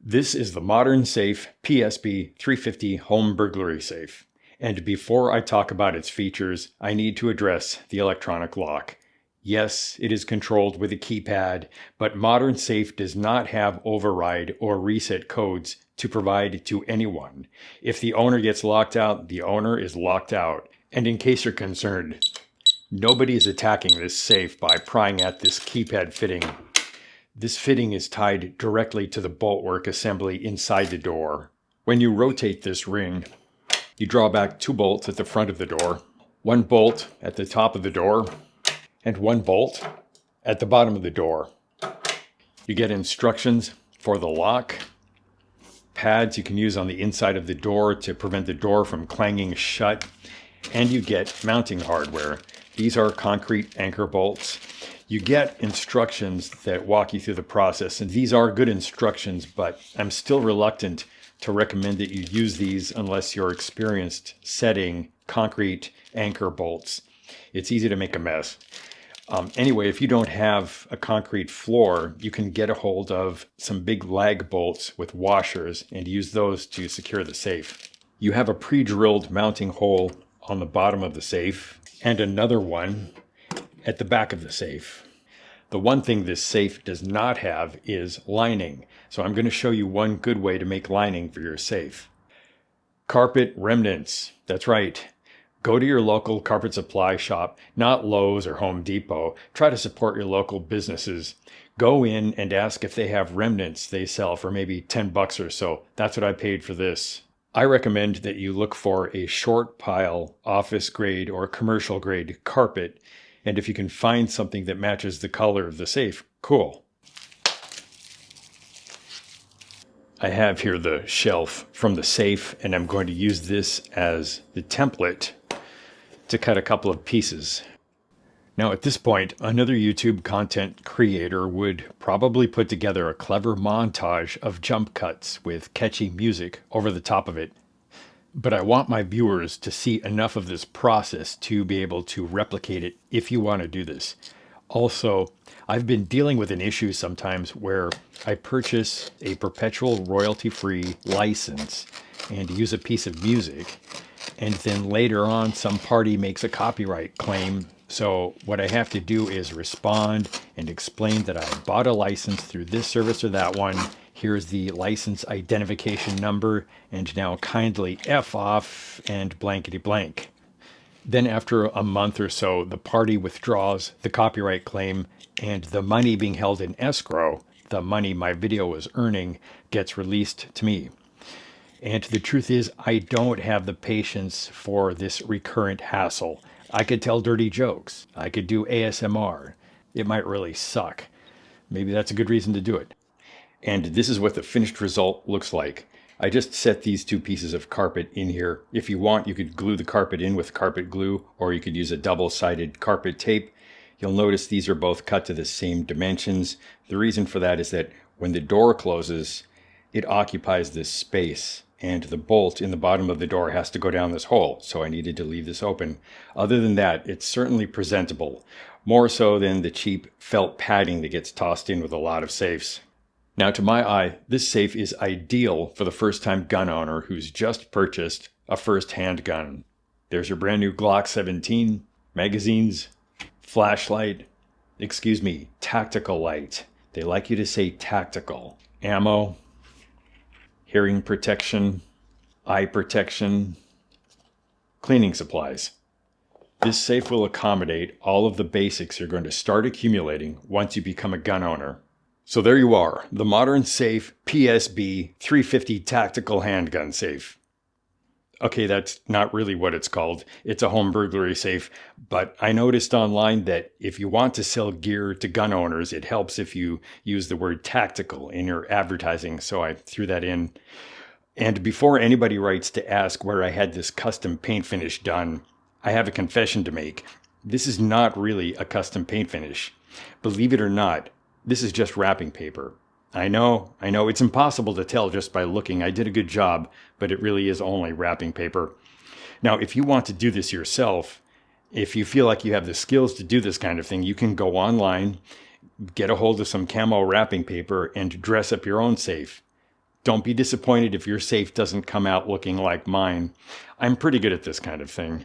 This is the MSafe PSB 350 home burglary safe. And before I talk about its features, I need to address the electronic lock. Yes, it is controlled with a keypad, but MSafe does not have override or reset codes to provide to anyone. If the owner gets locked out, the owner is locked out. And in case you're concerned, nobody is attacking this safe by prying at this keypad fitting. This fitting is tied directly to the boltwork assembly inside the door. When you rotate this ring, you draw back 2 bolts at the front of the door, 1 bolt at the top of the door, and 1 bolt at the bottom of the door. You get instructions for the lock, pads you can use on the inside of the door to prevent the door from clanging shut, and you get mounting hardware. These are concrete anchor bolts. You get instructions that walk you through the process, and these are good instructions, but I'm still reluctant to recommend that you use these unless you're experienced setting concrete anchor bolts. It's easy to make a mess. Anyway, if you don't have a concrete floor, you can get a hold of some big lag bolts with washers and use those to secure the safe. You have a pre-drilled mounting hole on the bottom of the safe and another one at the back of the safe. The one thing this safe does not have is lining, so I'm going to show you one good way to make lining for your safe. Carpet remnants. That's right. Go to your local carpet supply shop, not Lowe's or Home Depot. Try to support your local businesses. Go in and ask if they have remnants they sell for maybe $10 or so. That's what I paid for this. I recommend that you look for a short pile, office grade or commercial grade carpet. And if you can find something that matches the color of the safe, cool. I have here the shelf from the safe, and I'm going to use this as the template to cut a couple of pieces. Now at this point, another YouTube content creator would probably put together a clever montage of jump cuts with catchy music over the top of it. But I want my viewers to see enough of this process to be able to replicate it if you want to do this. Also, I've been dealing with an issue sometimes where I purchase a perpetual royalty-free license and use a piece of music, and then later on some party makes a copyright claim. So what I have to do is respond and explain that I bought a license through this service or that one. Here's the license identification number, and now kindly F off and blankety blank. Then after a month or so, the party withdraws the copyright claim, and the money being held in escrow, the money my video was earning, gets released to me. And the truth is, I don't have the patience for this recurrent hassle. I could tell dirty jokes. I could do ASMR. It might really suck. Maybe that's a good reason to do it. And this is what the finished result looks like. I just set these 2 pieces of carpet in here. If you want, you could glue the carpet in with carpet glue, or you could use a double-sided carpet tape. You'll notice these are both cut to the same dimensions. The reason for that is that when the door closes, it occupies this space, and the bolt in the bottom of the door has to go down this hole, so I needed to leave this open. Other than that, it's certainly presentable, more so than the cheap felt padding that gets tossed in with a lot of safes. Now, to my eye, this safe is ideal for the first-time gun owner who's just purchased a first handgun. There's your brand new Glock 17, magazines, flashlight, tactical light. They like you to say tactical. Ammo, hearing protection, eye protection, cleaning supplies. This safe will accommodate all of the basics you're going to start accumulating once you become a gun owner. So there you are, the MSafe PSB 350 tactical handgun safe. Okay, that's not really what it's called. It's a home burglary safe, but I noticed online that if you want to sell gear to gun owners, it helps if you use the word tactical in your advertising, so I threw that in. And before anybody writes to ask where I had this custom paint finish done, I have a confession to make. This is not really a custom paint finish. Believe it or not, this is just wrapping paper. I know, it's impossible to tell just by looking. I did a good job, but it really is only wrapping paper. Now, if you want to do this yourself, if you feel like you have the skills to do this kind of thing, you can go online, get a hold of some camo wrapping paper, and dress up your own safe. Don't be disappointed if your safe doesn't come out looking like mine. I'm pretty good at this kind of thing.